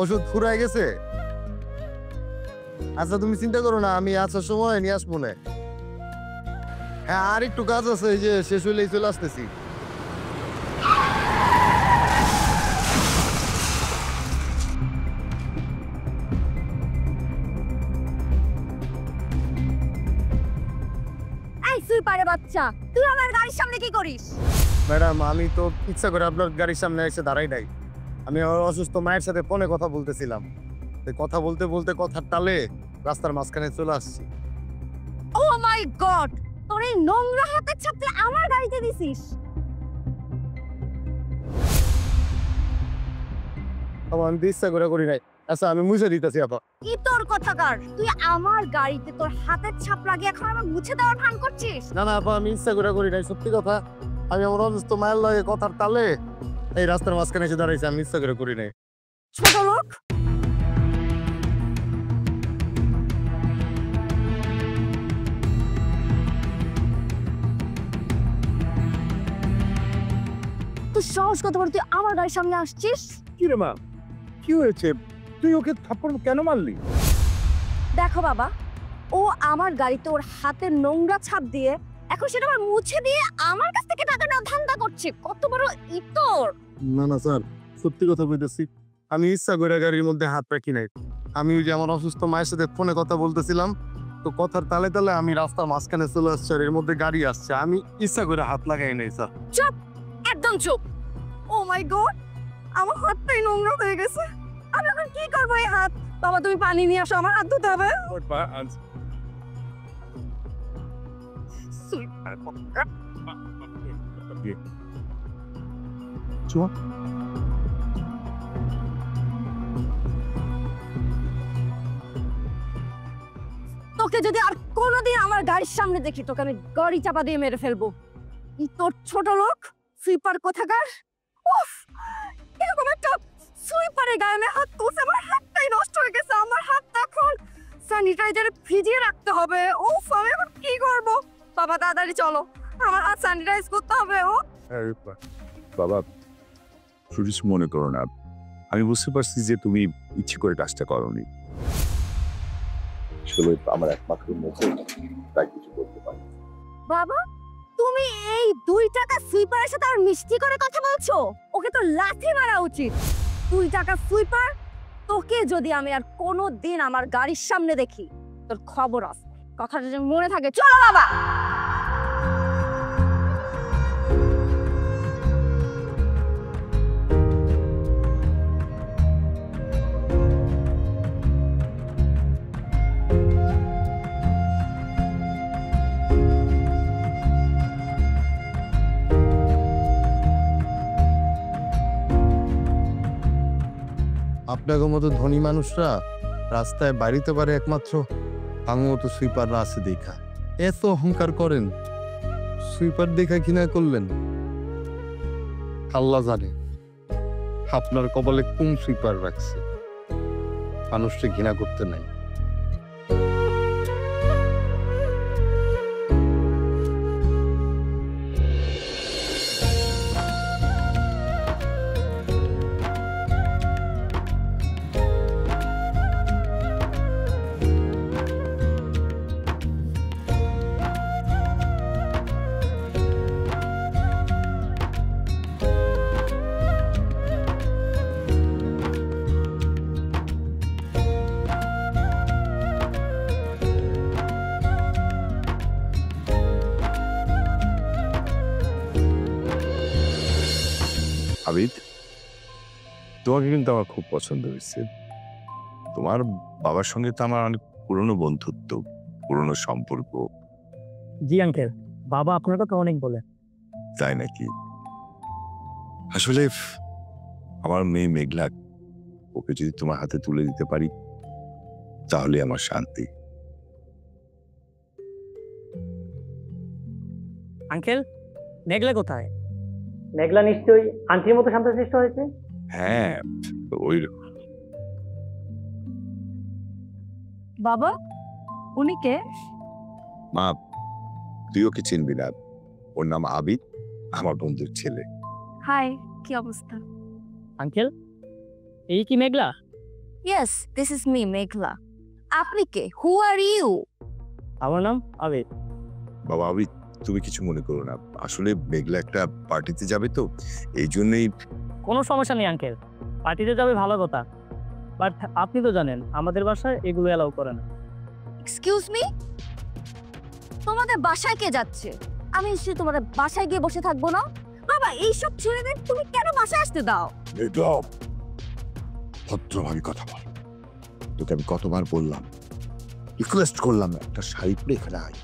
ওষুধ ফুরাই গেছে? আচ্ছা তুমি চিন্তা করো না, আমি আসার সময় নিয়ে আসবো না। হ্যাঁ আর একটু কাজ আছে, এই যে শেষ হইলেই চলে আসতেছি। এই সুইপারে বাচ্চা, তুই আমার গাড়ির সামনে কি করিস? ম্যাডাম আমি তো ইচ্ছা করে আপনার গাড়ির সামনে এসে দাঁড়াই নাই। আমি আমার অসুস্থ মায়ের সাথে ফোনে কথা বলতেছিলাম। কথা বলতে বলতে কথার তালে রাস্তার মাঝখানে চলে আসছি। ও মাই গড, তোর এই নোংরা হাতের ছাপ তুই আমার গাড়িতে দিছিস? আমি ইচ্ছা করে করি নাই। আচ্ছা আমি মুছে দিতেছি আপা। কি তোর কথাকার, তুই আমার গাড়িতে তোর হাতের ছাপ লাগিয়ে এখন আমার মুছে দেওয়ার ভান করছিস? না না আপা, আমি ইচ্ছা করে করি নাই, সত্যি কথা। আমি আমার অসুস্থ মায়ের লাগে কথার তালে এই রাস্তার মাঝখানে এসে দাঁড়াইছি, আমি ইচ্ছা করে করি নাই। ছোট লোক, তুই সাহস কত বড়, তুই আমার গাড়ির সামনে আসছিস? কি রে মা, কি হয়েছে? তুই ওকে থাপ্পড় কেন মারলি? দেখো বাবা, ও আমার গাড়িতে ওর হাতের নোংরা ছাপ দিয়ে এখন সেটা আমার মুছে দিয়ে আমার কাছ থেকে টাকা নেওয়ার ধান্দা করছে। কত বড় ইতর! না না স্যার, সত্যি কথা বলতেছি, আমি ইচ্ছা করে গাড়ির মধ্যে হাত রাখি নাই। আমি ওই যে আমার অসুস্থ মায়ের সাথে ফোনে কথা বলতেছিলাম, তো কথার তালে তালে আমি রাস্তার মাঝখানে চলে আসছি, আর এর মধ্যে গাড়ি আসছে, আমি ইচ্ছা করে হাত লাগাই নাই স্যার। চুপ, একদম চুপ। ও মাই গড, আমার হাতটাই নোংরা হয়ে গেছে। আমি এখন কি করবো এই হাত? বাবা তুমি পানি নিয়ে আসো, আমার হাত ধুতে হবে। তোকে যদি আর কোনোদিন আমার গাড়ির সামনে দেখি, তোকে আমি গাড়ি চাপা দিয়ে মেরে ফেলবো। তোর ছোট লোক সুইপার কোথাকার! উফ, এরকম একটা সুইপারের গায়ে আমি হাত তুলছে, আমার হাতটাই নষ্ট হয়ে গেছে। আমার হাতটা এখন স্যানিটাইজারে ভিজিয়ে রাখতে হবে। উফ, আমি এখন কি করব? বাবা তাড়াতাড়ি চলো, আমার হাত স্যানিটাইজ করতে হবে। ও বাবা, সুরিশ মনে করো না, আমি বুঝতে পারছি যে তুমি ইচ্ছে করে কাজটা করোনি। আসলে আমার একমাত্র মুখে তাই কিছু করতে পারি। বাবা, তুমি এই 2 টাকা সুইপারের সাথে আর মিষ্টি করে কথা বলছো? ওকে তো লাথি মারা উচিত। 2 টাকা সুইপার, তোকে যদি আমি আর কোনোদিন আমার গাড়ির সামনে দেখি, তোর খবর আছে। কথাটা যেন মনে থাকে। চলো বাবা। আপনাদের মতো ধনী মানুষরা রাস্তায় বাড়িতে পারে একমাত্র আমার মতো সুইপাররা আছে দেখা। এত অহংকার করেন, সুইপার দেখা কিনা করলেন আল্লাহ জানে। আপনার কপালে কোন সুইপার রাখছে, মানুষকে ঘৃণা করতে নাই। আবিদ, তোমাকে কিন্তু আমার খুব পছন্দ হয়েছে। তোমার বাবার সঙ্গে তো আমার অনেক পুরনো বন্ধুত্ব, পুরনো সম্পর্ক। জি আঙ্কেল, বাবা আপনার কথা অনেক বলে। তাই নাকি? আসলে আমার মেয়ে মেঘলা, ওকে যদি তোমার হাতে তুলে দিতে পারি তাহলে আমার শান্তি। আঙ্কেল, মেঘলা কোথায়? মেঘলা নিশ্চয়ই আন্টির মতো শান্তশিষ্ট হয়েছে। হ্যাঁ, ওই বাবা, উনি কে? মা, তুই ওকে চিনবি না, ওর নাম আবিদ, আমার বন্ধুর ছেলে। হাই, কি অবস্থা? আঙ্কেল, এই কি মেঘলা? ইয়েস, দিস ইজ মি মেঘলা। আপনি কে? হু আর ইউ? আমার নাম আবিদ। বাবা আবিদ, তুমি কিছু মনে করো না, আসলে মেঘলা একটা পার্টিতে যাবে তো, এই জন্যই। কোনো সমস্যা নেই আঙ্কেল, পার্টিতে যাবে ভালো কথা, বাট আপনি তো জানেন আমাদের বাসায় এগুলো অ্যালাউ করে না। এক্সকিউজ মি, তোমাদের বাসায় কে যাচ্ছে? আমি নিশ্চয়ই তোমাদের বাসায় গিয়ে বসে থাকবো না। বাবা, এইসব ছেলেদের তুমি কেন বাসায় আসতে দাও? ভদ্রভাবে কথা বল। তোকে আমি কতবার বললাম, রিকোয়েস্ট করলাম একটা শাড়ি পরে এখানে আয়,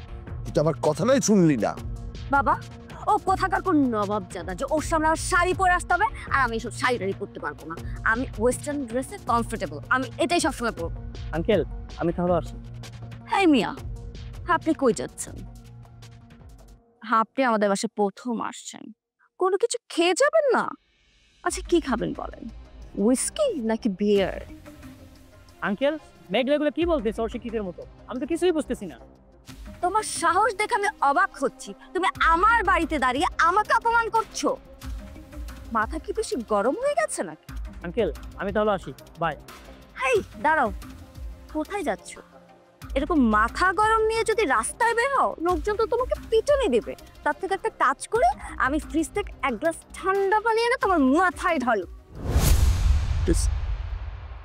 তুই তো আমার কথাটাই শুনলি না। বাবা, ও কোথাকার কোন নবাবজাদা যে ওর সামনে আমার শাড়ি পরে আসতে হবে? আর আমি এসব শাড়ি টাড়ি পরতে পারবো না। আমি ওয়েস্টার্ন ড্রেসে কমফোর্টেবল, আমি এটাই সবসময় পরবো। আঙ্কেল আমি তাহলে আসি। হ্যাঁ মিয়া, আপনি কই যাচ্ছেন? আপনি আমাদের বাসায় প্রথম আসছেন, কোনো কিছু খেয়ে যাবেন না? আচ্ছা কি খাবেন বলেন, হুইস্কি নাকি বিয়ার? আঙ্কেল মেঘলা এগুলো কি বলতেছে অশিক্ষিতের মতো? আমি তো কিছুই বুঝতেছি না। তোমার সাহস দেখে আমি অবাক হচ্ছি, তুমি আমার বাড়িতে দাঁড়িয়ে আমাকে অপমান করছো। মাথা কি বেশি গরম হয়ে গেছে নাকি? আঙ্কেল আমি তাহলে আসি, বাই। হেই দাঁড়াও, কোথায় যাচ্ছ? এরকম মাথা গরম নিয়ে যদি রাস্তায় বের হও, লোকজন তো তোমাকে পিটুনি দেবে। তার থেকে একটা কাজ করে আমি ফ্রিজ থেকে এক গ্লাস ঠান্ডা পানি এনে তোমার মাথায় ঢালো।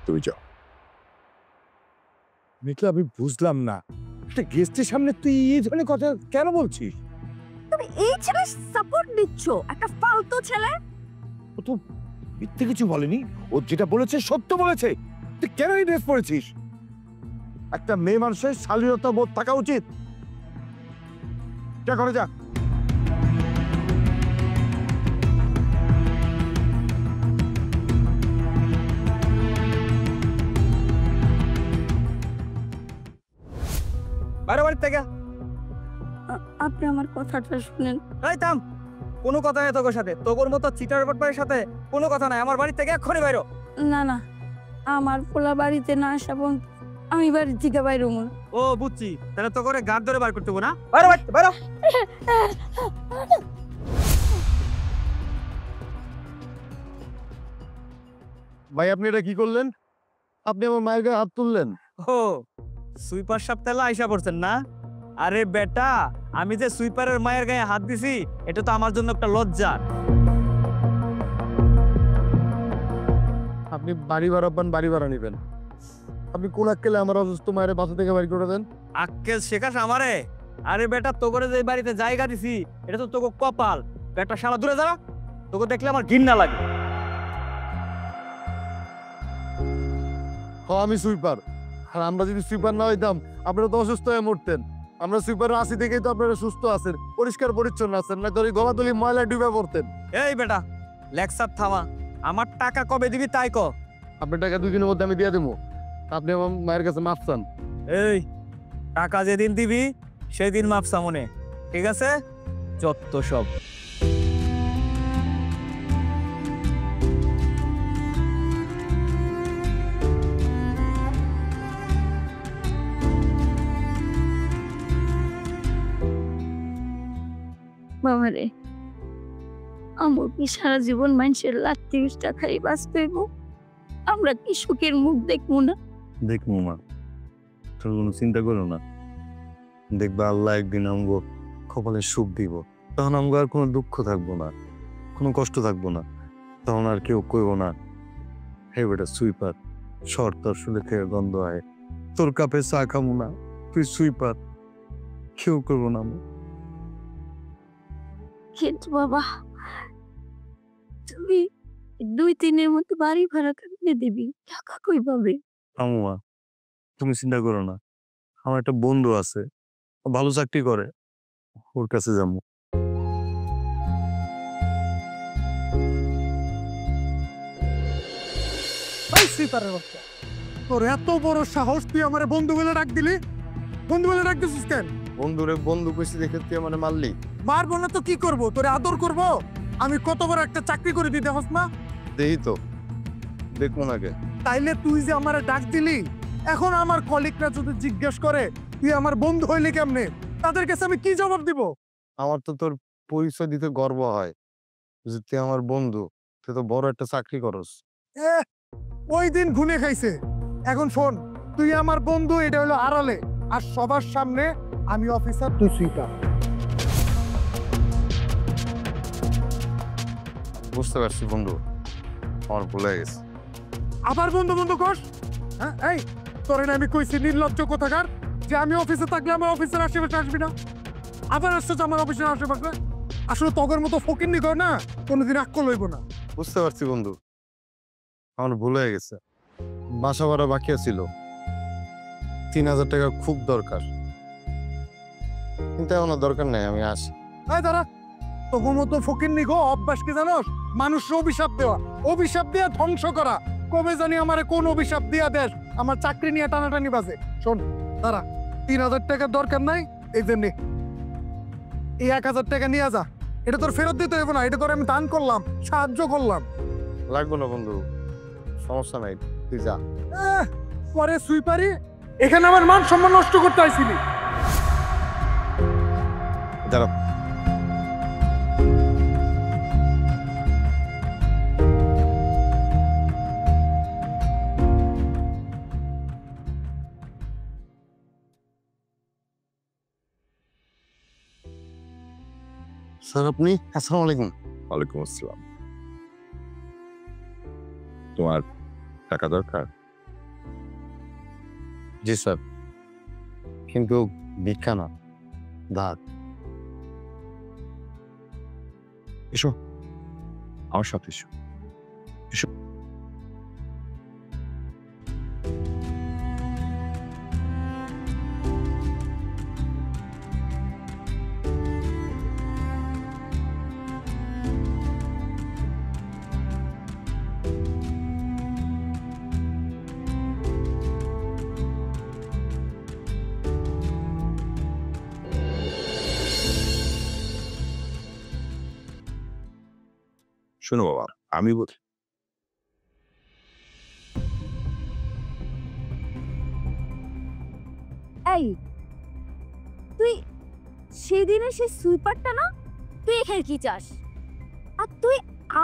তুমি যাও। মেঘলা, আমি বুঝলাম না, একটা গেস্টের সামনে তুই এই ধরনের কথা কেন বলছিস? তুমি এই ছেলে সাপোর্ট দিচ্ছ, একটা ফালতু ছেলে। ও তো মিথ্যে কিছু বলেনি, ও যেটা বলেছে সত্য বলেছে। তুই কেন এই ড্রেস পরেছিস? একটা মেয়ে মানুষের শালীনতা বোধ থাকা উচিত। যা করে যা। বাইরে বাড়ির থেকে। আপনি আমার কথাটা শুনেন। এই থাম, কোনো কথা নেই তোর সাথে, তোর মতো চিটার বাটপারের সাথে কোনো কথা নাই। আমার বাড়ির থেকে এক্ষুনি বাইরো। না না, আমার পোলা বাড়িতে না আসা পর্যন্ত আমি বাড়ি থেকে বাইরে হবো না। ও বুঝছি, তাহলে তো করে গাড় ধরে বার করতে হবে না? বাইরো বাইরো। ভাই আপনি এটা কি করলেন? আপনি আমার মায়ের গায়ে হাত তুললেন। ও সুইপার সাহেব তাহলে আইসা পড়ছেন না? আরে বেটা, আমি যে সুইপারের মায়ের গায়ে হাত দিছি এটা তো আমার জন্য একটা লজ্জা। আপনি বাড়ি ভাড়া পান, বাড়ি ভাড়া নিবেন। আপনি কোন আক্কেলে আমার অসুস্থ মায়ের বাসা থেকে বাড়ি করে দেন? আক্কেল শেখাস আমারে? আরে বেটা, তোকে যে বাড়িতে জায়গা দিছি এটা তো তোকে কপাল। বেটা শালা দূরে যা, তোকে দেখলে আমার ঘৃণা লাগে। আমি সুইপার, আর আমরা যদি সুইপার না হইতাম আপনারা তো অসুস্থ হয়ে মরতেন। আমরা সুইপার আসি থেকেই তো আপনারা সুস্থ আছেন, পরিষ্কার পরিচ্ছন্ন আছেন, না তোর গলাতলি ময়লা ডুবে পড়তেন। এই বেটা, লেকচার থামা। আমার টাকা কবে দিবি তাই ক। আপনার টাকা 2 দিনের মধ্যে আমি দিয়ে দেবো। আপনি আমার মায়ের কাছে মাফ চান। এই টাকা যেদিন দিবি সেদিন মাপসা মনে, ঠিক আছে? যত সব। বাবারে, আমার কি সারা জীবন মানুষের লাত্তি উষ্টা খাই বাঁচতে হইব? আমরা কি সুখের মুখ দেখবো না? দেখবো মা, তোর কোনো চিন্তা করো না। দেখবা আল্লাহ একদিন আমগো কপালে সুখ দিব, তখন আমগো আর কোনো দুঃখ থাকবো না, কোনো কষ্ট থাকবো না। তখন আর কেউ কইব না হে বেটা সুইপার, সর তোর শুলে খেয়ে গন্ধ হয়, তোর কাপে চা খামু না, তুই সুইপার। কেউ করবো না। কিন্তু বাবা, তুমি 2-3 মধ্যে বাড়ি ভাড়া কেমনে দিবি? টাকা কই পাবে? আমুয়া, তুমি চিন্তা করো না, আমার একটা বন্ধু আছে, ও ভালো চাকরি করে, ওর কাছে যাবো। ভাই সুইপারের বাচ্চা, তোর এত বড় সাহস, তুই আমার বন্ধু বলে ডাক দিলি? বন্ধু বলে ডাক দিছিস কেন? বন্ধুরে বন্ধু কইছি দেখে তুই মানে মারলি? মারবো না তো কি করবো? তোরে আদর করবো? আমি কত বড় একটা চাকরি করে দিতে হস না? দেই তো, দেখবো নাকে। তাইলে তুই যে আমার ডাক দিলি, এখন আমার কলিগরা যদি জিজ্ঞেস করে তুই আমার বন্ধু হইলি কেমনে, তাদের কাছে আমি কি জবাব দিব? আমার তো তোর পরিচয় দিতে গর্ব হয় যে তুই আমার বন্ধু, তুই তো বড় একটা চাকরি করস। ওই দিন ঘুনে খাইছে, এখন শোন, তুই আমার বন্ধু, এটা হলো আড়ালে, আর সবার সামনে আমি অফিসার, তুই সুইপার। বুঝতে পারছি বন্ধু, আমার ভুলে গেছে। আবার বন্ধু বন্ধু কস? হ্যাঁ, এই তোরে না আমি কইছি নির্লজ্জ কোথাকার যে আমি অফিসে থাকলে আমার অফিসের আশেপাশে আসবি না। আবার আসছে আমার অফিসের আশেপাশে। আসলে তগর মতো ফকিন্নি কর না, কোনোদিন আক্কল হইব না। বুঝতে পারছি বন্ধু, আমার ভুল হয়ে গেছে। বাসা ভাড়া বাকি ছিল, 3000 টাকা খুব দরকার, কিন্তু এখন আর দরকার নেই, আমি আসি। এই দাঁড়া, তগর মতো ফকিন্নি গো অভ্যাস কি জানোস? মানুষের অভিশাপ দেওয়া, অভিশাপ দিয়া ধ্বংস করা। কবে জানি আমারে কোন অভিশাপ দিয়া দেশ, আমার চাকরি নিয়ে টানাটানি বাজে। শোন দাঁড়া, 3000 টাকার দরকার নাই, এই জন্যে এই 1000 টাকা নিয়ে যা। এটা তোর ফেরত দিতে হবে না, এটা তোর আমি দান করলাম, সাহায্য করলাম। লাগবো না বন্ধু, সমস্যা নাই, তুই যা। পরে সুইপারি, এখানে আমার মান সম্মান নষ্ট করতে আইছিলি। দাঁড়া, স্যার আপনি? আসসালামু আলাইকুম। ওয়ালাইকুম আসসালাম। তোমার টাকা দরকার? জি স্যার, কিন্তু ভিক্ষা না, ধার। এসো আমার সাথে এসো। শোনো বাবা, আমি এই তুই সেদিনে সেই সুইপারটা না, তুই এখানে কি চাস? আর তুই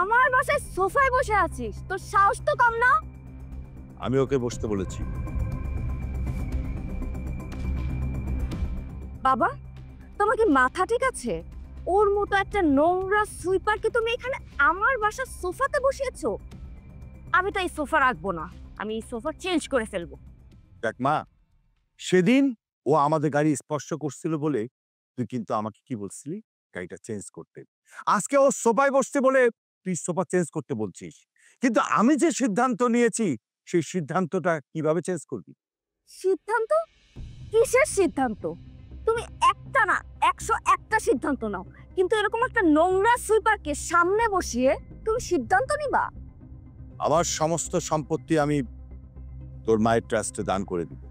আমার বাসায় সোফায় বসে আছিস, তোর সাহস তো কম না? আমি ওকে বসতে বলেছি। বাবা, তোমার কি মাথা ঠিক আছে? ওর মতো একটা নোংরা সুইপারকে তুমি এখানে আমার বাসার সোফাতে বসিয়েছো? আমি তো এই সোফা রাখবো না, আমি এই সোফা চেঞ্জ করে ফেলবো। দেখ মা, সেদিন ও আমাদের গাড়ি স্পর্শ করছিল বলে তুই কিন্তু আমাকে কি বলছিলি, গাড়িটা চেঞ্জ করতে। আজকে ও সোফায় বসতে বলে তুই সোফা চেঞ্জ করতে বলছিস, কিন্তু আমি যে সিদ্ধান্ত নিয়েছি সেই সিদ্ধান্তটা কিভাবে চেঞ্জ করবি? সিদ্ধান্ত? কিসের সিদ্ধান্ত? তুমি একটা না 101টা সিদ্ধান্ত নাও, কিন্তু এরকম একটা নোংরা সুইপারকে সামনে বসিয়ে তুমি সিদ্ধান্ত নিবা? আমার সমস্ত সম্পত্তি আমি তোর মায়ের ট্রাস্টে দান করে দিব।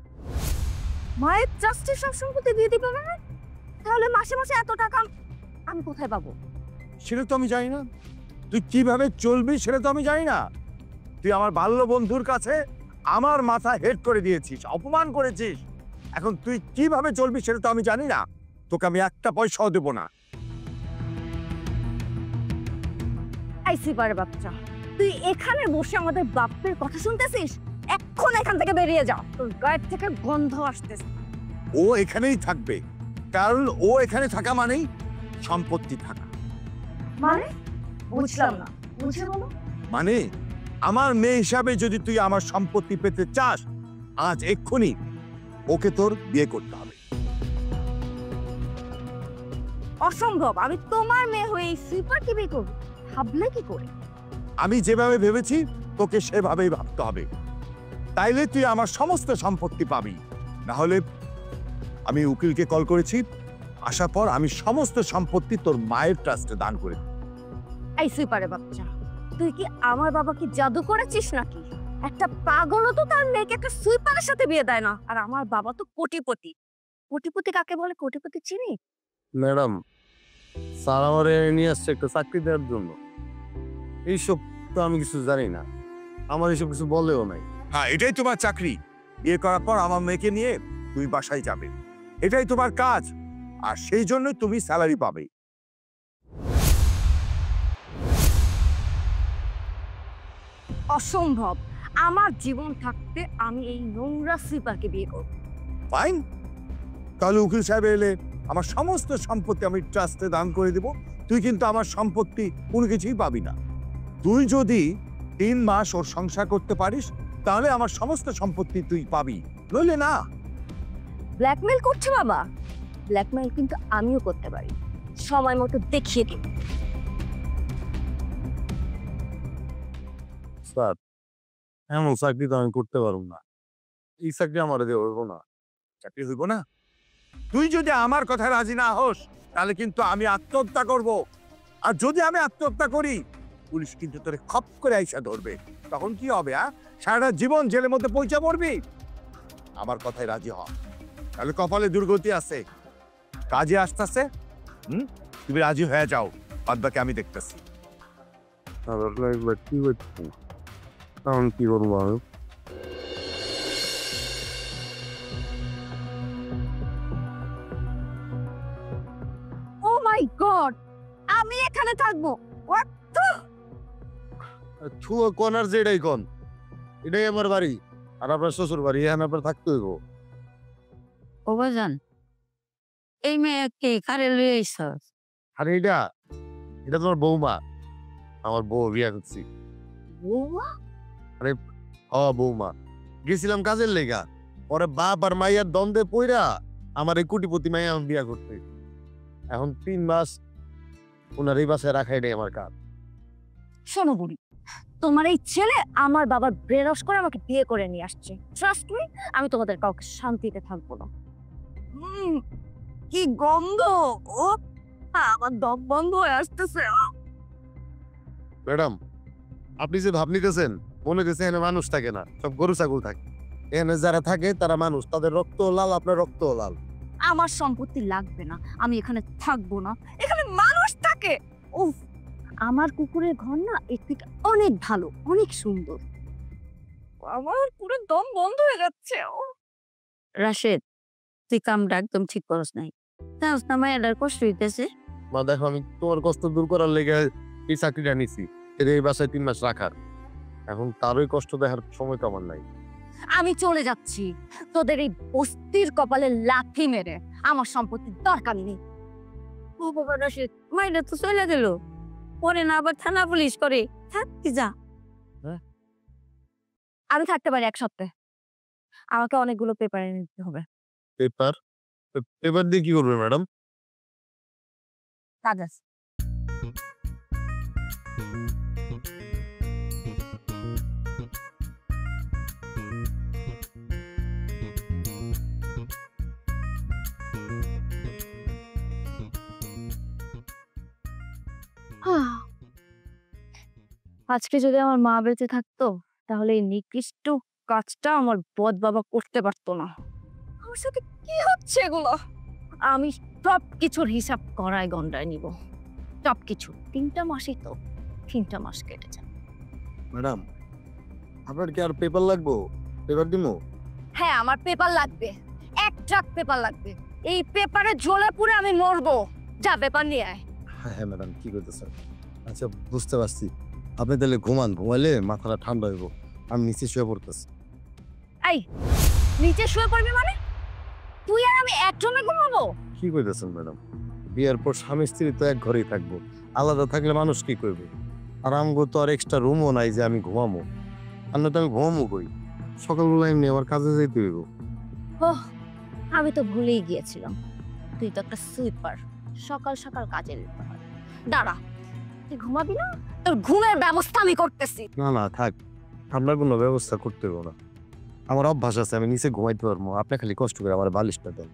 মায়ের ট্রাস্টে সব সম্পত্তি দিয়ে দিবে মানে? তাহলে মাসে মাসে এত টাকা আমি কোথায় পাবো? সেটা তো আমি জানি না, তুই কিভাবে চলবি সেটা তো আমি জানি না। তুই আমার বাল্য বন্ধুর কাছে আমার মাথা হেড করে দিয়েছিস, অপমান করেছিস। এখন তুই কিভাবে চলবি সেটা তো আমি জানি না। তোকে আমি একটা পয়সাও দেবো না। এই সুইপারের বাচ্চা, তুই এখানে বসে আমাদের বাপের কথা শুনতেছিস? এখন এখান থেকে বেরিয়ে যাও, তোর গায়ের থেকে গন্ধ আসতেছে। ও এখানেই থাকবে, কারণ ও এখানে থাকা মানেই সম্পত্তি থাকা। মানে বুঝলাম না, বুঝে বলো। মানে আমার মেয়ে হিসাবে যদি তুই আমার সম্পত্তি পেতে চাস, আজ এক্ষুনি ওকে তোর বিয়ে করতে হবে। অসম্ভব, আমি তোমার মেয়ে হয়ে এই সুইপারকে বিয়ে করবো? ভাবলে কি করে? আমি যেভাবে ভেবেছি তোকে সেভাবেই ভাবতে হবে, তাইলে তুই আমার সমস্ত সম্পত্তি পাবি। না হলে আমি উকিলকে কল করেছি, আসার পর আমি সমস্ত সম্পত্তি তোর মায়ের ট্রাস্টে দান করে দেব। এই সুইপারের বাচ্চা, তুই কি আমার বাবাকে জাদু করেছিস নাকি? একটা পাগলও তো তার মেয়েকে একটা সুইপারের সাথে বিয়ে দেয় না, আর আমার বাবা তো কোটিপতি। কোটিপতি কাকে বলে? কোটিপতি চিনি? ম্যাডাম, স্যার আমারে নিয়ে আসছে একটা চাকরি দেওয়ার জন্য। এইসব তো আমি কিছু জানি না, আমার এইসব কিছু বলেও নাই। হ্যাঁ, এটাই তোমার চাকরি। বিয়ে করার পর আমার মেয়েকে নিয়ে তুই বাসায় যাবে, এটাই তোমার কাজ, আর সেই জন্যই তুমি স্যালারি পাবে। অসম্ভব, আমার জীবন থাকতে আমি এই নোংরা সুইপারকে বিয়ে করব। ফাইন, তাহলে উকিল সাহেব এলে আমার সমস্ত সম্পত্তি আমি ট্রাস্টে দান করে দেব। তুই কিন্তু আমার সম্পত্তি কোনো কিছুই পাবি না। তুই যদি 3 মাস ওর সংসার করতে পারিস তাহলে আমার সমস্ত সম্পত্তি তুই পাবি, নইলে না। ব্ল্যাকমেল করছে বাবা? ব্ল্যাকমেল কিন্তু আমিও করতে পারি, সময় মতো দেখিয়ে দিই। স্যার, এমন চাকরি তো আমি করতে পারবো না। এই চাকরি আমার দিয়ে হইব না। চাকরি হইব না? তুই যদি আমার কথায় রাজি না হোস তাহলে কিন্তু আমি আত্মহত্যা করব। আর যদি আমি আত্মহত্যা করি পুলিশ কিন্তু তোরে খপ করে আইসা ধরবে। তখন কি হবে? সারাটা জীবন জেলের মধ্যে পৌঁছা পড়বি। আমার কথায় রাজি হ, তাহলে কপালে দুর্গতি আছে, কাজে আসতেছে। তুমি রাজি হয়ে যাও, বাদ বাকি আমি দেখতেছি। কি করছি? তখন কি করবো আমি? ও মাই গড, আমি এখানে থাকবো? What the? থুয়া কোন আর যেটাই কোন, এটাই আমার বাড়ি আর আপনার শ্বশুর বাড়ি, এখানে আপনার থাকতে হইব। ও বাজান, এই মেয়েকে কারে লয়ে আইছস? আর এটা তোমার বৌমা, আমার বউ বিয়া করছি। বৌমা? বৌমা, গেছিলাম কাজের লেগা, পরে বাপ আর মাইয়ার দ্বন্দ্বে পইরা আমার এই কোটিপতি মাইয়া এখন বিয়া করতে। এখন 3 মাস ওনার এই বাসায় রাখাই নেই আমার কাজ। শোনো বুড়ি, তোমার এই ছেলে আমার বাবার ব্রেনওয়াশ করে আমাকে বিয়ে করে নিয়ে আসছে। ট্রাস্ট মি, আমি তোমাদের কাউকে শান্তিতে থাকবো না। কি গন্ধ! ও আমার দম বন্ধ হয়ে আসতেছে। ম্যাডাম, আপনি যে ভাব নিতেছেন মনে করছে এখানে মানুষ থাকে না, সব গরু ছাগল থাকে। এখানে যারা থাকে তারা মানুষ, তাদের রক্ত লাল, আপনার রক্ত লাল। আমার সম্পত্তি লাগবে না, আমি এখানে থাকবো না, এখানে মানুষ থাকে। উফ, আমার কুকুরের ঘর না এর থেকে অনেক ভালো, অনেক সুন্দর। আমার পুরো দম বন্ধ হয়ে যাচ্ছে। রাশেদ, তুই কামটা একদম ঠিক করস নাই। জানোস না মায়ের কষ্ট হইতেছে। মা দেখো, আমি তোমার কষ্ট দূর করার লেগে এই চাকরিটা নিছি, এই বাসায় 3 মাস রাখার। এখন তারই কষ্ট দেখার সময় তো আমার নাই। আমি চলে যাচ্ছি, তোদের এই বস্তির কপালে লাথি মেরে আমার সম্পত্তির দরকার নেই। ও বাবা রাশেদ, মায়েরা তো চলে গেল, পরে না আবার থানা পুলিশ করে। থাকতি যা। আমি থাকতে পারি 1 সপ্তাহ, আমাকে অনেকগুলো পেপার এনে দিতে হবে। পেপার? পেপার দিয়ে কি করবে ম্যাডাম? কাজ আছে। আজকে যদি আমার মা বেঁচে থাকতো তাহলে এই নিকৃষ্ট কাজটা আমার বদ বাবা করতে পারতো না। আমার সাথে কি হচ্ছে এগুলো? আমি সব কিছুর হিসাব করায় গন্ডায় নিব, সব কিছু। 3টা মাসই তো, 3টা মাস কেটে যায়। ম্যাডাম, আপনার কি আর পেপার লাগবো? পেপার দিমু? হ্যাঁ, আমার পেপার লাগবে, 1 ট্রাক পেপার লাগবে। এই পেপারে ঝোলে পুরে আমি মরবো। যা পেপার নিয়ে আয়। হ্যাঁ ম্যাডাম, কি করতেছেন? আচ্ছা, বুঝতে পারছি। আপনি তাহলে ঘুমান, ঘুমাইলে মাথাটা ঠান্ডা হইব। আমি নিচে শুয়ে পড়তেছি। এই, নিচে শুয়ে পড়বি মানে? তুই আর আমি একজনে ঘুমাবো? কি কইতেছেন ম্যাডাম? বিয়ের পর স্বামী স্ত্রী তো এক ঘরেই থাকবো, আলাদা থাকলে মানুষ কি করবে? আর আমগো তো আর এক্সট্রা রুমও নাই যে আমি ঘুমামো। আর না তো আমি ঘুমামো কই? সকালবেলা এমনি আমার কাজে যাইতে হইব। ওহ, আমি তো ভুলেই গিয়েছিলাম, তুই তো একটা সুইপার, সকাল সকাল কাজে যেতে হয়। দাঁড়া, তুই ঘুমাবি না? তোর ঘুমের ব্যবস্থা আমি করতেছি। না না, থাক, আপনার কোনো ব্যবস্থা করতে হইব না। আমার অভ্যাস আছে, আমি নিচে ঘুমাইতে পারবো। আপনি খালি কষ্ট করে আমার বালিশটা দেন।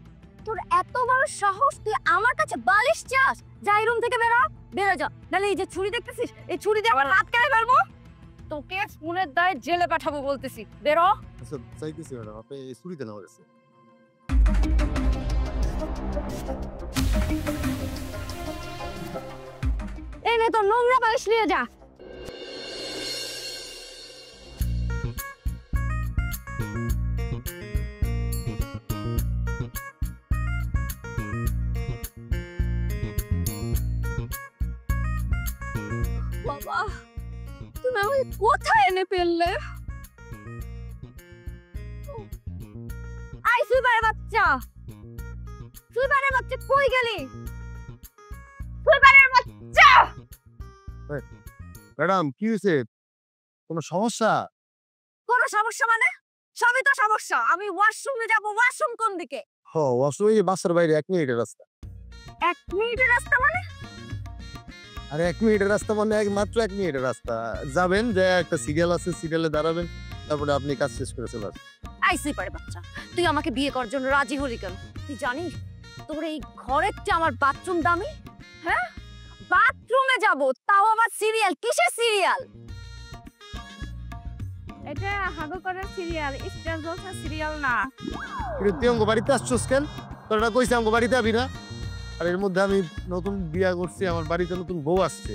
তোর এত বড় সাহস, তুই আমার কাছে বালিশ চাস? যাই রুম থেকে বেরো, বেরো যা, নাহলে এই যে ছুরি দেখতেছিস, এই ছুরি দিয়ে আমার হাত কেটে ফেলবো। তোকে ফোনের দায়ে জেলে পাঠাবো বলতেছি, বেরো। আচ্ছা, চাইতেছি ম্যাডাম, আপনি এই ছুরিতে নেওয়া গেছে। এই নে তোর নোংরা বালিশ নিয়ে যা। বাবা, তুমি আমাকে কোথায় এনে ফেললে? আই সুইপারের বাচ্চা, সুইপারের বাচ্চা কই গেলি? সুইপারের বাচ্চা! ম্যাডাম কি হয়েছে? কোনো সমস্যা? কোনো সমস্যা মানে? সবই তো সমস্যা। আমি ওয়াশরুমে যাব, ওয়াশরুম কোন দিকে? ওয়াশরুম এই বাসার বাইরে 1 মিনিটের রাস্তা। 1 মিনিটের রাস্তা মানে? আরে 1 মিনিটের রাস্তা মানে মাত্র 1 মিনিটের রাস্তা। যাবেন, যে একটা সিরিয়াল আছে, সিরিয়ালে দাঁড়াবেন, তারপরে আপনি কাজ শেষ করে চলে আসবেন। আই সুইপারের বাচ্চা, তুই আমাকে বিয়ে করার জন্য রাজি হলি কেন? তুই জানিস তোর এই ঘরের চেয়ে আমার বাথরুম দামি? হ্যাঁ, বাথরুমে যাব, তাও আবার সিরিয়াল। কিসের সিরিয়াল? এটা হাগো করার সিরিয়াল, স্টার জলসা সিরিয়াল না। কিন্তু তুই আমার বাড়িতে আসছিস কেন? তোর না কইছি আমার বাড়িতে আবি না? আর এর মধ্যে আমি নতুন বিয়া করছি, আমার বাড়িতে নতুন বউ আসছে,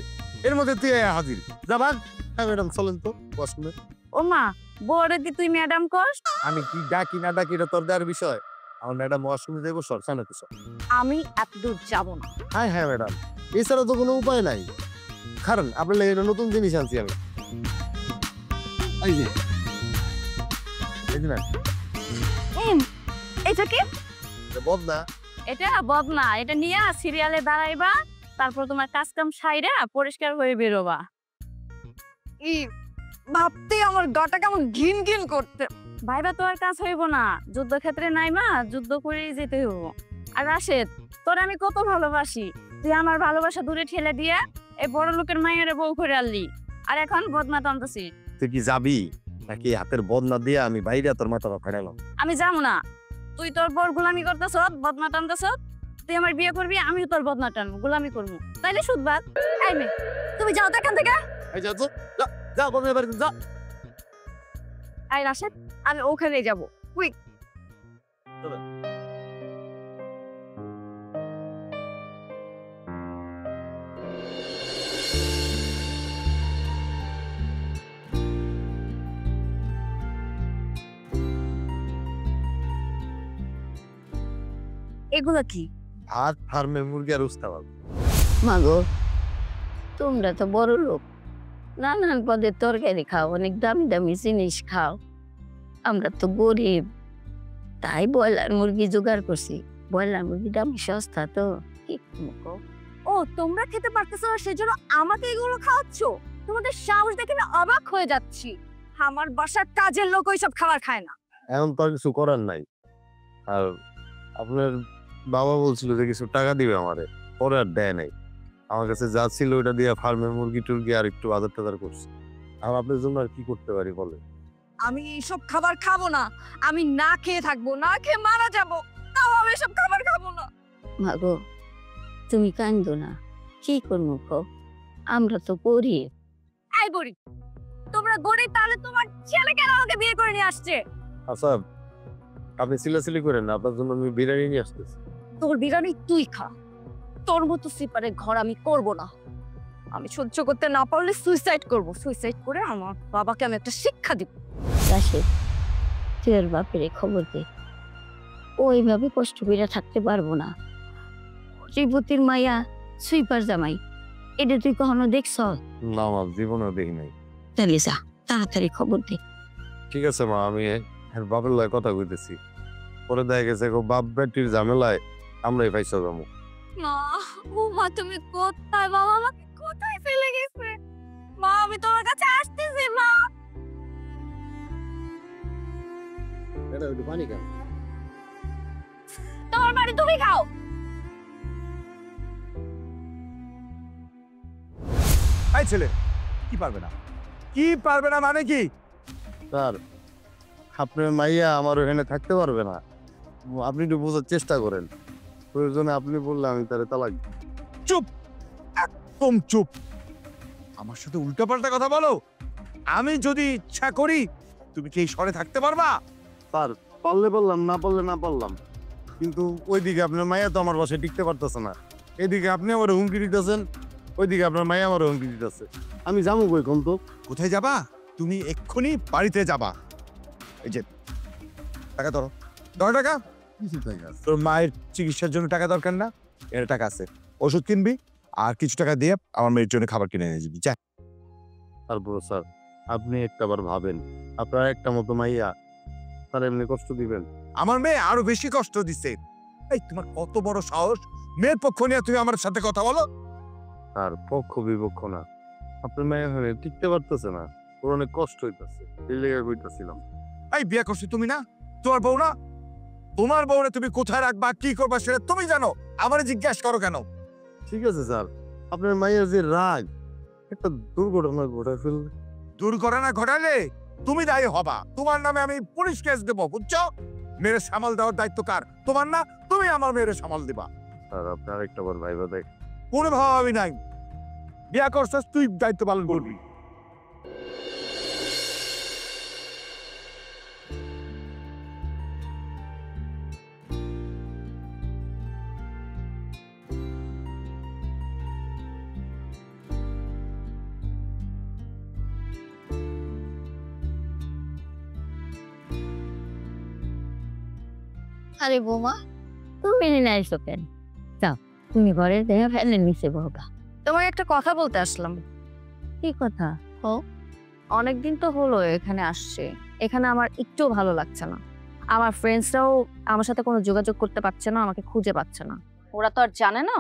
এর মধ্যে তুই হাজির। যা ভাগ। হ্যাঁ ম্যাডাম, চলেন তো ওয়াশরুমে। ও মা, বড় দি তুই ম্যাডাম কস? আমি কি ডাকি না ডাকি এটা তোর দেওয়ার বিষয়। আমার ম্যাডাম ওয়াশরুমে যাবো, সর সামনে তো সর। আমি এত দূর যাব না। হ্যাঁ হ্যাঁ ম্যাডাম, এছাড়া তো কোনো উপায় নাই। কারণ আপনার লাগে এটা নতুন জিনিস আনছি আমি। এই যে এই যে ম্যাম, এটা কি? এটা বদনা। এটা বদনা, এটা নিয়ে সিরিয়ালে দাঁড়াইবা, তারপর তোমার কাজ কাম সাইরা পরিষ্কার হয়ে বেরোবা। ই ভাবতে আমার গাটা কেমন ঘিন ঘিন করতে। ভাইবা তো আর কাজ হইব না, যুদ্ধক্ষেত্রে নাইমা যুদ্ধ করেই যেতে হইব। আর রাশেদ, তোর আমি কত ভালোবাসি, তুই আমার ভালোবাসা দূরে ঠেলে দিয়ে এই বড় লোকের মায়ের বউ করে আনলি, আর এখন বদনা টানতেছি। তুই কি যাবি নাকি হাতের বদনা দিয়ে আমি বাইরে তোর মাথা ফাটাইলাম? আমি যাবো না, তুই তোর বর গোলামি করতেছ, বদনা টানতেছ। তুই আমার বিয়ে করবি, আমিও তোর বদনা টানবো, গোলামি করবো, তাইলে সুদবাদ। এই মেয়ে, তুমি যাও তো এখান থেকে। এই যা তো, যা যা বদনা বাড়িতে যা। আই রাশেদ, আমি ওখানেই যাব। কুইক। এগুলো কি? ভাত, ফার্মে মুরগি আর উস্তাবাদ। মাগো, তোমরা তো বড় লোক, নানান পদের তরকারি খাও, অনেক দামি দামি জিনিস খাও। আমরা তো গরিব, তাই ব্রয়লার মুরগি জোগাড় করছি। ব্রয়লার মুরগি দামি সস্তা তো, কি করবো? ও, তোমরা খেতে পারতেছো না সেজন্য আমাকে এগুলো খাওয়াচ্ছ? তোমাদের সাহস দেখে না অবাক হয়ে যাচ্ছি। আমার বাসার কাজের লোক ওইসব খাবার খায় না। এখন তো আর কিছু করার নাই। আর আপনার বাবা বলছিল যে কিছু টাকা দিবে আমারে, পরে আর দেয় নাই। আমার কাছে যা ছিল ওটা দিয়ে ফার্মে মুরগি টুরগি আর একটু আদার টাদার করছে। আর আপনার জন্য আর কি করতে পারি বলে? আমি এইসব খাবার খাবো না। আমি না খেয়ে থাকবো, না খেয়ে মারা যাব, তাও আমি এসব খাবার খাবো না। মাগো, তুমি কান্দো না, কি করবো কও? আমরা তো গরিব। এই গরিব, তোমরা গরিব, তাহলে তোমার ছেলে কেন আমাকে বিয়ে করে নিয়ে আসছে? আচ্ছা, আপনি সিলাসিলি করেন না, আপনার জন্য আমি বিরিয়ানি নিয়ে আসতেছি। তোর বিরিয়ানি তুই খা, তোর মতো সিপারের ঘর আমি করব না। আমি সহ্য করতে না পারলে সুইসাইড করব। সুইসাইড করে আমার বাবাকে আমি একটা শিক্ষা দিব। রাশেদ, তুই ওর বাপের খবর দে, ও এইভাবে কষ্ট করে থাকতে পারবো না। ত্রিপতির মাইয়া সুইপার জামাই, এটা তুই কখনো দেখছ? না মা, জীবনেও দেখি নাই। তাহলে যা, তাড়াতাড়ি খবর দে। ঠিক আছে মা, আমি এর বাপের লয় কথা কইতেছি। পরে দেখা গেছে বাপ বেটির ঝামেলায় আমরাই পাইছা যাবো। মা, ও মা, তুমি কোথায়? বাবা আমাকে কোথায় ফেলে গেছে? মা, আমি তোমার কাছে আসতেছি। মা, পানি কেন? তোমার বাড়ি তুমি খাও। এই ছেলে কি পারবে না, কি পারবে না মানে কি? স্যার, আপনার মাইয়া আমার ওখানে থাকতে পারবে না। আপনি একটু বোঝার চেষ্টা করেন। প্রয়োজনে আপনি বললে আমি তারে তালাক দিব। চুপ, একদম চুপ। আমার সাথে উল্টাপাল্টা কথা বলো। আমি যদি ইচ্ছা করি, তুমি কি এই শহরে থাকতে পারবা? স্যার, পারলে বললাম, না পারলে না পারলাম। কিন্তু ওইদিকে আপনার মাইয়া তো আমার বাসায় টিকতে পারতেছে না। এদিকে আপনি আমার হুমকি দিতেছেন, ওইদিকে আপনার মাইয়া আমার হুমকি দিতেছে। আমি যাবো কই কোন তো? কোথায় যাবা? তুমি এক্ষুনি বাড়িতে যাবা। এই যে টাকা ধরো, 10 টাকা। তোর মায়ের চিকিৎসার জন্য টাকা দরকার না? এর টাকা আছে, ওষুধ কিনবি আর কিছু টাকা দিয়ে আমার মেয়ের জন্য খাবার কিনে এনে দিবি। যা। তারপর স্যার, আপনি একটাবার ভাবেন, আপনার একটা মতো মাইয়া, তার এমনি কষ্ট দিবেন? আমার মেয়ে আরো বেশি কষ্ট দিছে। এই তোমার কত বড় সাহস, মেয়ের পক্ষ নিয়ে তুমি আমার সাথে কথা বলো? আর পক্ষ বিপক্ষ না, আপনার মেয়ে হয়ে টিকতে পারতেছে না, ওর অনেক কষ্ট হইতেছে, এই লেগে কইতাছিলাম। এই বিয়ে করছো তুমি না, তোমার বউ না? তোমার বউরে তুমি কোথায় রাখবা, কি করবা সেটা তুমি জানো, আমারে জিজ্ঞাসা করো কেন? ঠিক আছে স্যার, আপনার মায়ের যে রাগ, একটা দুর্ঘটনা ঘটায় ফেললে। দুর্ঘটনা ঘটালে তুমি দায়ী হবা, তোমার নামে আমি পুলিশ কেস দেবো, বুঝছো? মেয়ের সামাল দেওয়ার দায়িত্ব কার? তোমার না? তুমি আমার মেয়ের সামাল দিবা। স্যার আপনি আরেকটা বার ভাইবা দেখ। কোনো ভাবাবি নাই, বিয়া করছিস তুই দায়িত্ব পালন করবি। আরে বৌমা, তুমি নিয়ে আইসো কেন? যাও, তুমি ঘরে দেখে ফ্যানের নিচে বহবা। তোমাকে একটা কথা বলতে আসলাম। কি কথা? অনেকদিন তো হলো এখানে আসছে, এখানে আমার একটু ভালো লাগছে না। আমার ফ্রেন্ডসরাও আমার সাথে কোনো যোগাযোগ করতে পারছে না, আমাকে খুঁজে পাচ্ছে না। ওরা তো আর জানে না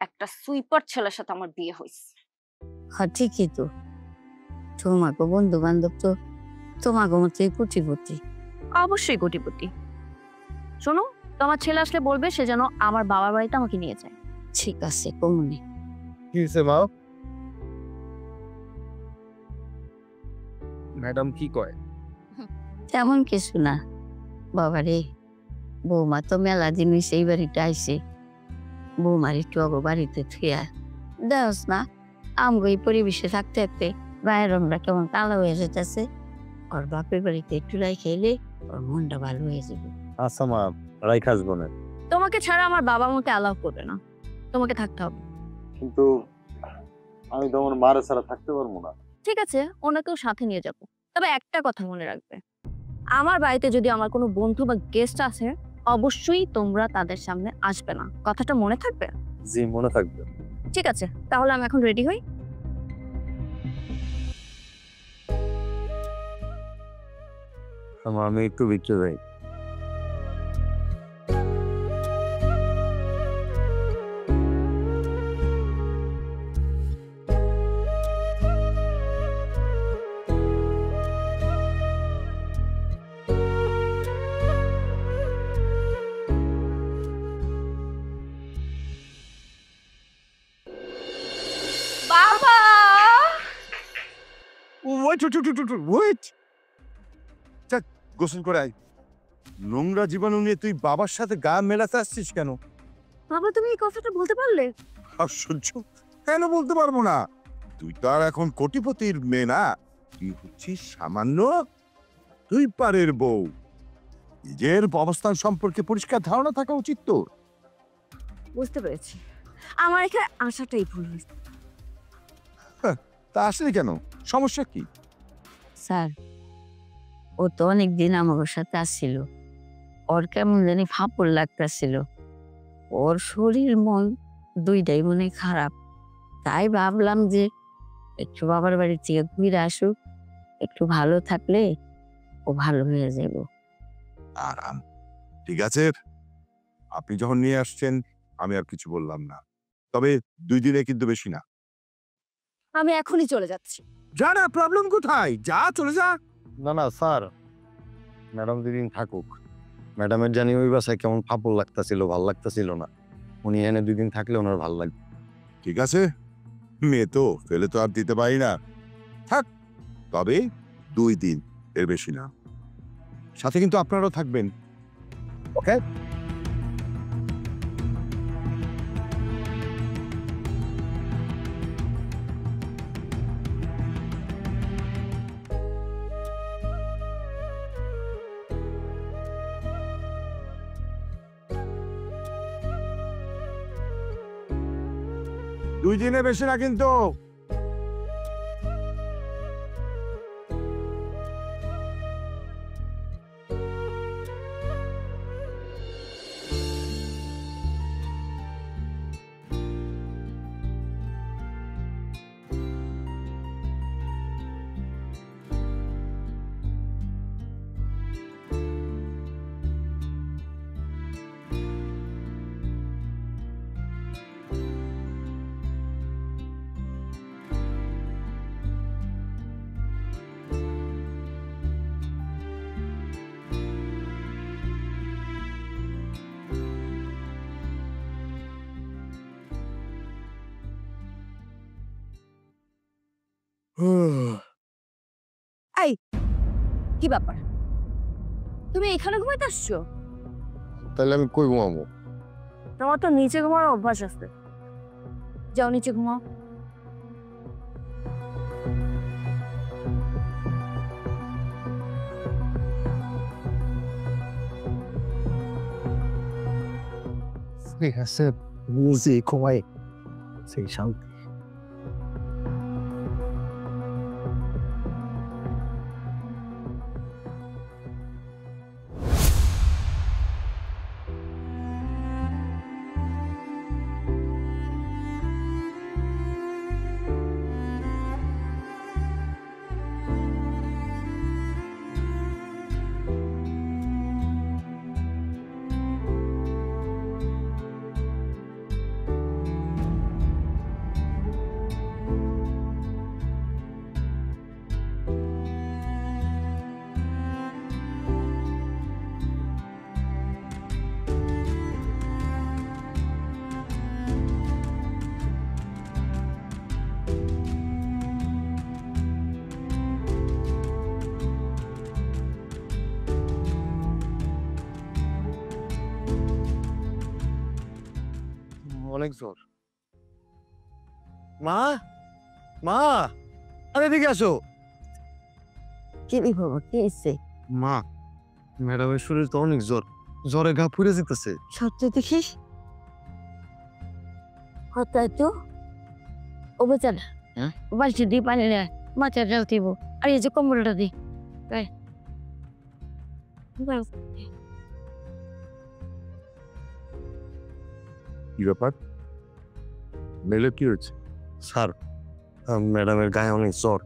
একটা সুইপার ছেলের সাথে আমার বিয়ে হয়েছে। হ্যাঁ ঠিকই তো, তোমাকে বন্ধু বান্ধব তো তোমাকে মতোই কুচিপতি। অবশ্যই কোটিপতি। শোনো, তোমার ছেলে আসলে বলবে সে যেন আমার বাবার বাড়িতে আমাকে নিয়ে যায়। ঠিক আছে কমুনি। কি হয়েছে মা? ম্যাডাম কি কয়? তেমন কিছু না বাবারে, বৌমা তো মেলা জিনিস এই বাড়িতে আইসে, বৌমার একটু অগো বাড়িতে থুয়া দেওস না। আমগো এই পরিবেশে থাকতে থাকতে বাইরনরা কেমন কালো হয়ে যেতেছে, ওর বাপের বাড়িতে একটু রাই খেলে ওর মনটা ভালো হয়ে যাবে। আচ্ছা মা, রাইখা আসবো না। তোমাকে ছাড়া আমার বাবা আমাকে অ্যালাউ করবে না, তোমাকে থাকতে হবে। কিন্তু আমি তো আমার মারে ছাড়া থাকতে পারবো না। ঠিক আছে, ওনাকেও সাথে নিয়ে যাব। তবে একটা কথা মনে রাখবে, আমার বাড়িতে যদি আমার কোনো বন্ধু বা গেস্ট আসে, অবশ্যই তোমরা তাদের সামনে আসবে না। কথাটা মনে থাকবে? জি মনে থাকবে। ঠিক আছে, তাহলে আমি এখন রেডি হই। আমি একটু ভিতরে যাই। বাবা! ওয়েট, গোসল করে আয়। নোংরা জীবাণু নিয়ে তুই বাবার সাথে গা মেলাতে আসছিস কেন? বাবা, তুমি এই কথাটা বলতে পারলে? আশ্চর্য, কেন বলতে পারবো না? তুই তো আর এখন কোটিপতির মেয়ে না, তুই হচ্ছিস সামান্য তুই পারের বউ। নিজের অবস্থান সম্পর্কে পরিষ্কার ধারণা থাকা উচিত তোর। বুঝতে পেরেছি, আমার এখানে আসাটাই ভুল হয়েছে। তা আসলে কেন, সমস্যা কি? স্যার, ও তো অনেকদিন আমার সাথে আসছিল, ওর কেমন জানি ফাঁপড় লাগতেছিল, ওর শরীর মন দুইটাই মনে খারাপ। তাই ভাবলাম যে একটু বাবার বাড়ি থেকে ঘুরে আসুক, একটু ভালো থাকলে ও ভালো হয়ে যাব। আরাম, ঠিক আছে, আপনি যখন নিয়ে আসছেন আমি আর কিছু বললাম না। তবে 2 দিনে কিন্তু বেশি না। আমি এখনই চলে যাচ্ছি। যা না, প্রবলেম কোথায়? যা, চলে যা। না না স্যার, ম্যাডাম দুদিন থাকুক। ম্যাডামের জানি ওই বাসায় কেমন ফাপড় লাগতাছিল, ভাল লাগতাছিল না। উনি এনে 2 দিন থাকলে ওনার ভাল লাগবে। ঠিক আছে, মেয়ে তো ফেলে তো আর দিতে পারি না, থাক। তবে 2 দিন, এর বেশি না। সাথে কিন্তু আপনারাও থাকবেন, ওকে? দুই দিনে বেশি না কিন্তু। কি ব্যাপার, তুমি এখানে ঘুমাইতে আসছো? তাহলে আমি কই ঘুমাবো? তোমার তো নিচে ঘুমার অভ্যাস আছে, যাও নিচে ঘুমাও। ঠিক আছে, বুঝি ঘুমাই, সেই শান্তি। অনেক জ্বর। মা, মা, আরে এদিকে আসো। কি রে বাবা, কি হয়েছে? মা, ম্যাডামের শরীর তো অনেক জ্বর, জ্বরে গা পুড়ে যেতেছে। সত্য দেখিস হতায় তো ও বেচারা, হ্যাঁ? বাড়িতে দিয়ে পানি নেয়, মাথায় জল দিব, আর এই যে কম্বলটা দি। কি ব্যাপার? মেলে কি হয়েছে? স্যার, ম্যাডামের গায়ে অনেক জ্বর,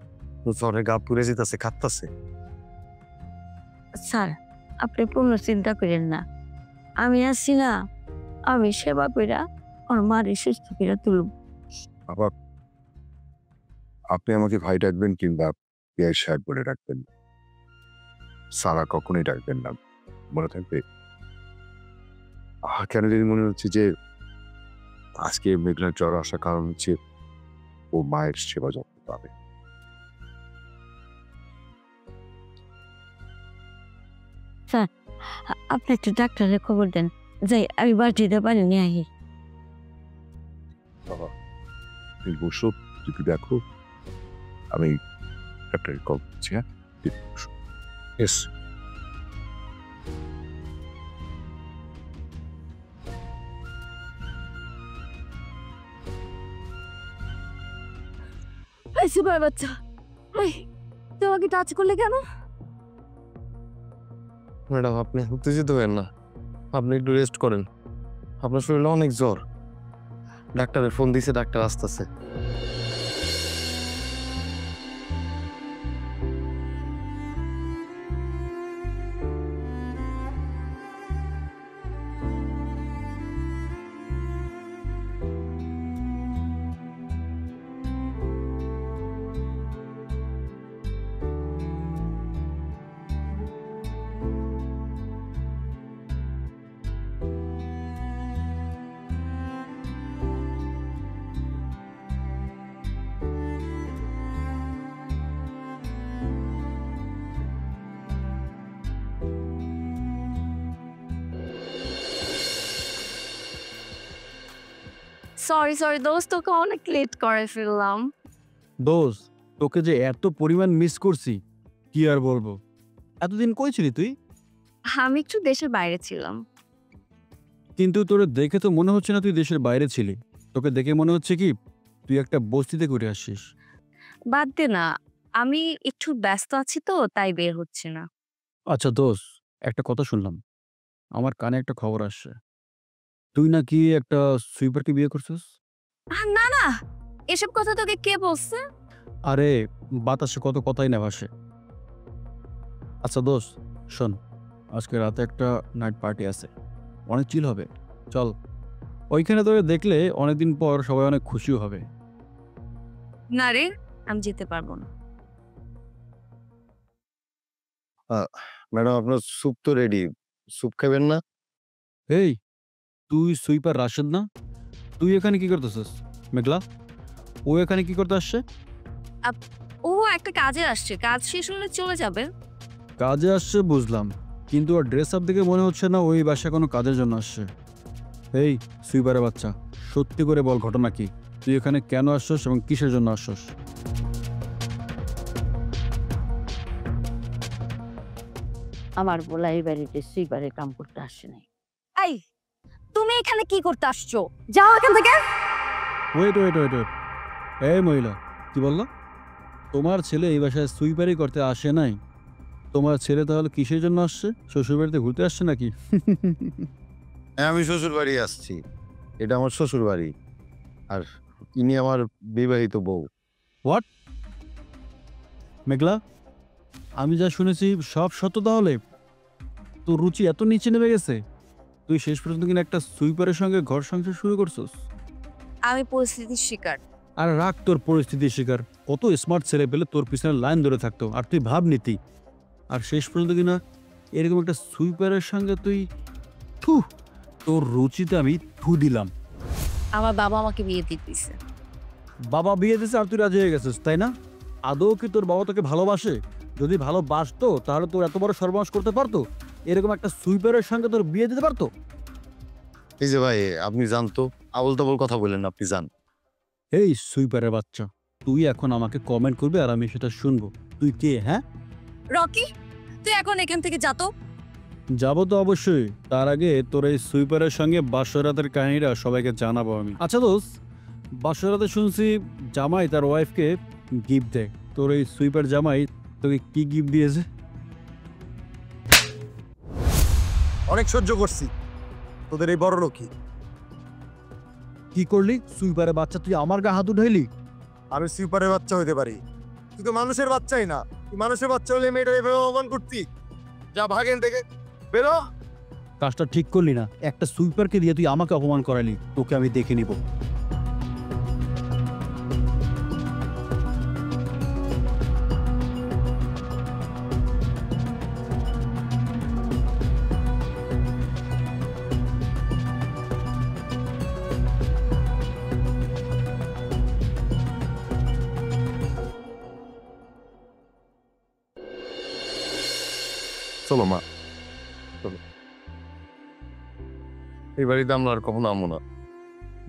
জ্বরে গা পুড়ে যেতেছে, কাঁপতাছে। স্যার, আপনি কোনো চিন্তা করেন না, আমি আছি না, আমি সেবা কইরা ওর মারে সুস্থ করে তুলব। বাবা, আপনি আমাকে ভাই ডাকবেন কিংবা পিয়ার সাহেব বলে ডাকবেন, সারা কখনোই ডাকবেন না, মনে থাকবে? কেন যদি মনে হচ্ছে যে আজকে মেঘনার জ্বর আসার কারণ হচ্ছে ও মায়ের সেবা যত্ন পাবে। আপনি একটু ডাক্তারের খবর দেন, যাই আমি বাড়িতে পানি নিয়ে আহি। বাবা, তুমি বসো, তুমি দেখো, আমি ডাক্তারের কল করছি। হ্যাঁ, তুমি বসো। Yes. এই সুপার বাচ্চা, এই তোমাকে টাচ করলে কেন? ম্যাডাম, আপনি উত্তেজিত হবেন না, আপনি একটু রেস্ট করেন, আপনার শরীরে অনেক জ্বর। ডাক্তারের ফোন দিয়েছে, ডাক্তার আসতেছে। সরি দোস্ত, তোকে অনেক লেট করে ফেললাম। দোষ, তোকে যে এত পরিমাণ মিস করছি কি আর বলবো। এতদিন কই ছিলি তুই? আমি একটু দেশের বাইরে ছিলাম। কিন্তু তোরে দেখে তো মনে হচ্ছে না তুই দেশের বাইরে ছিলি, তোকে দেখে মনে হচ্ছে কি তুই একটা বস্তিতে ঘুরে আসছিস। বাদ দে না, আমি একটু ব্যস্ত আছি তো তাই বের হচ্ছে না। আচ্ছা দোষ, একটা কথা শুনলাম, আমার কানে একটা খবর আসছে, তুই নাকি একটা সুইপারকে বিয়ে করছিস। না না, এসব কথা তোকে কে বলছে? আরে বাতাসে কত কথাই না ভাসে। আচ্ছা দোষ শোন, আজকে রাতে একটা নাইট পার্টি আছে, অনেক চিল হবে, চল। ওইখানে তোকে দেখলে অনেকদিন পর সবাই অনেক খুশিও হবে। না রে, আমি যেতে পারবো না। ম্যাডাম, আপনার স্যুপ তো রেডি, স্যুপ খাবেন না? এই, তুই সুইপার রাশেদ না? তুই এখানে কি করতেছিস? মেঘলা, ও এখানে কি করতে আসছে? ও একটা কাজে আসছে, কাজ শেষ হলে চলে যাবে। কাজে আসছে বুঝলাম, কিন্তু ওর ড্রেস আপ দেখে মনে হচ্ছে না ওই বাসায় কোনো কাজের জন্য আসছে। এই সুইপারের বাচ্চা, সত্যি করে বল ঘটনা কি? তুই এখানে কেন আসছস এবং কিসের জন্য আসছস? আমার বলা এই বাড়িতে সুইপারের কাম করতে আসছে নাই। এই তুমি এখানে কি করতে আসছো? যাও এখান থেকে। ওয়েট ওয়েট ওয়েট ওয়েট, এই মহিলা কি বললো? তোমার ছেলে এই বাসায় সুইপারি করতে আসে নাই? তোমার ছেলে তাহলে কিসের জন্য আসছে? শ্বশুর বাড়িতে ঘুরতে আসছে নাকি? হ্যাঁ, আমি শ্বশুর বাড়ি আসছি। এটা আমার শ্বশুর বাড়ি, আর ইনি আমার বিবাহিত বউ। মেঘলা, আমি যা শুনেছি সব সত্য তাহলে? তোর রুচি এত নিচে নেমে গেছে, তুই শেষ পর্যন্ত কিনা একটা সুইপারের সঙ্গে ঘর সংসার শুরু করছস? আমি পরিস্থিতির শিকার। আর রাখ তোর পরিস্থিতির শিকার। কত স্মার্ট ছেলে পেলে তোর পিছনে লাইন ধরে থাকতো, আর তুই ভাব নীতি। আর শেষ পর্যন্ত কিনা এরকম একটা সুইপারের সঙ্গে তুই, থু, তোর রুচিতে আমি থু দিলাম। আমার বাবা আমাকে বিয়ে দিতেছে। বাবা বিয়ে দিয়েছে আর তুই রাজি হয়ে গেছিস, তাই না? আদৌ কি তোর বাবা তোকে ভালোবাসে? যদি ভালোবাসতো তাহলে তোর এত বড় সর্বনাশ করতে পারতো? এরকম একটা সুইপারের সঙ্গে তোর বিয়ে দিতে পারতো? এই যে ভাই, আপনি জানতো আবল তাবল কথা বললেন, আপনি জান। এই সুইপারের বাচ্চা, তুই এখন আমাকে কমেন্ট করবি আর আমি সেটা শুনবো। তুই কে? হ্যাঁ, রকি, তুই এখন এখান থেকে যা তো। যাবো তো অবশ্যই। তার আগে তোর এই সুইপারের সঙ্গে বাসরাতের কাহিনীটা সবাইকে জানাবো আমি। আচ্ছা দোস্ত, বাসরাতে শুনছি জামাই তার ওয়াইফকে গিফট দেয়। তোর এই সুইপার জামাই তোকে কি গিফট দিয়েছে? অনেক সহ্য করছি তোদের এই বড় লোকই। কি করলি? সুইপারের বাচ্চা, তুই আমার গা হাত উঠাইলি? আমি সুইপারের বাচ্চা হইতে পারি, তুই তো মানুষের বাচ্চাই না। তুই মানুষের বাচ্চা হলে মেয়েটা এভাবে অপমান করতি? যা ভাগেন থেকে বেরো। কাজটা ঠিক করলি না। একটা সুইপারকে দিয়ে তুই আমাকে অপমান করালি। তোকে আমি দেখে নিব। চলো মা, চলো। এই বাড়িতে আমরা আর কখনো আমো না।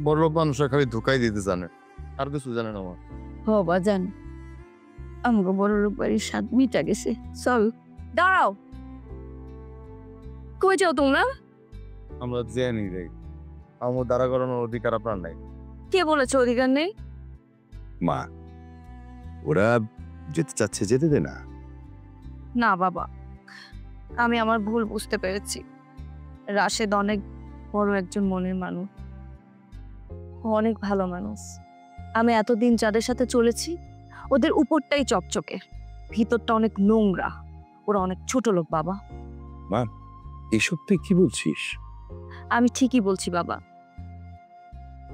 বড় লোক মানুষরা খালি ধোকাই দিতে জানে, আর কিছু জানে না মা। হ বাজান, আমাকে বড় লোক বাড়ির স্বাদ মিটা গেছে। চল। দাঁড়াও, কই যাও তোমরা? আমরা জেনে যাই, আমার দ্বারা করানোর অধিকার আপনার নাই। কে বলেছে অধিকার নেই? মা, ওরা যেতে চাচ্ছে, যেতে দে না। না বাবা, আমি আমার ভুল বুঝতে পেরেছি। রাশেদ অনেক বড় একজন মনের মানুষ, ও অনেক ভালো মানুষ। আমি এতদিন যাদের সাথে চলেছি ওদের উপরটাই চকচকে, ভিতরটা অনেক নোংরা। ওরা অনেক ছোট লোক বাবা। এসব তুই কি বলছিস? আমি ঠিকই বলছি বাবা।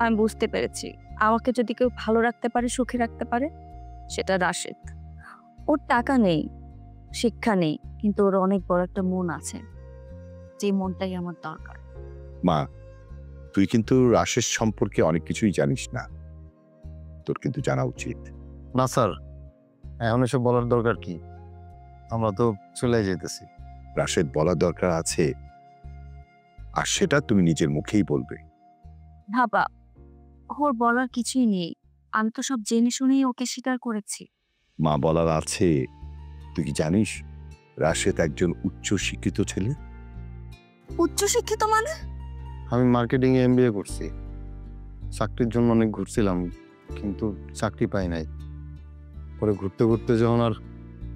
আমি বুঝতে পেরেছি আমাকে যদি কেউ ভালো রাখতে পারে, সুখে রাখতে পারে, সেটা রাশেদ। ওর টাকা নেই, শিক্ষা নেই, কিন্তু ওর অনেক বড় একটা মন আছে, যে মনটাই আমার দরকার। মা, তুই কিন্তু রাশের সম্পর্কে অনেক কিছুই জানিস না, তোর কিন্তু জানা উচিত। না স্যার, এখন এসব বলার দরকার কি? আমরা তো চলে যেতেছি। রাশেদ বলার দরকার আছে, আর সেটা তুমি নিজের মুখেই বলবে। বাবা, ওর বলার কিছুই নেই। আমি তো সব জেনে শুনেই ওকে স্বীকার করেছি। মা, বলার আছে। তুই কি জানিস রাশেদ একজন উচ্চ শিক্ষিত ছেলে? উচ্চশিক্ষিত মানে? আমি মার্কেটিং এ MBA করছি। চাকরির জন্য অনেক ঘুরছিলাম, কিন্তু চাকরি পাই নাই। পরে ঘুরতে ঘুরতে যখন আর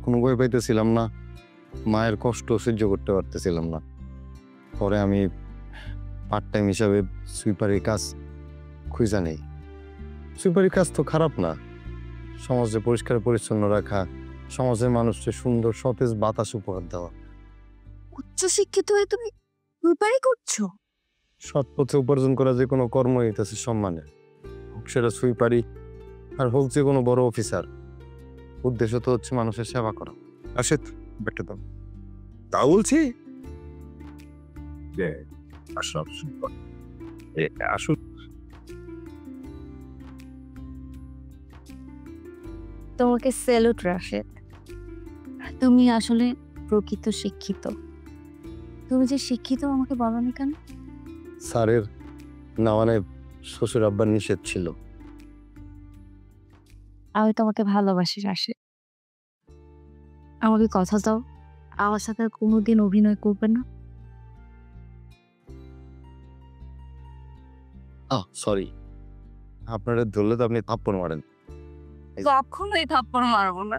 কোনো বই পাইতেছিলাম না, মায়ের কষ্ট সহ্য করতে পারতেছিলাম না, পরে আমি পার্ট টাইম হিসাবে সুইপারের কাজ খুঁজা নেই। সুইপারের কাজ তো খারাপ না, সমাজে পরিষ্কার পরিচ্ছন্ন রাখা, সমাজের মানুষকে সুন্দর সতেজ বাতাস উপহার দেওয়া। উচ্চশিক্ষিত হয়ে তুমি সুইপারি করছো? সৎ পথে উপার্জন করা যে কোনো কর্মই হইতেছে সম্মানের, হোক সেটা সুইপারি আর হোক যে কোনো বড় অফিসার। উদ্দেশ্য তো হচ্ছে মানুষের সেবা করা। রাশেদ, ব্যাগটা দাও। তা বলছি যে আশরাফ সুইপার, আসুন। তোমাকে স্যালুট রাশেদ। তুমি আসলে প্রকৃত শিক্ষিত। তুমি যে শিক্ষিত আমাকে বলনি কেন? স্যারের না মানে শ্বশুর আব্বার নিষেধ ছিল। আমি তোমাকে ভালোবাসি রাশি। আমাকে কথা দাও, আমার সাথে আর কোনোদিন অভিনয় করবে না। সরি, আপনারা ধরলে তো আপনি থাপ্পড় মারেন। কখনোই থাপ্পড় মারবো না।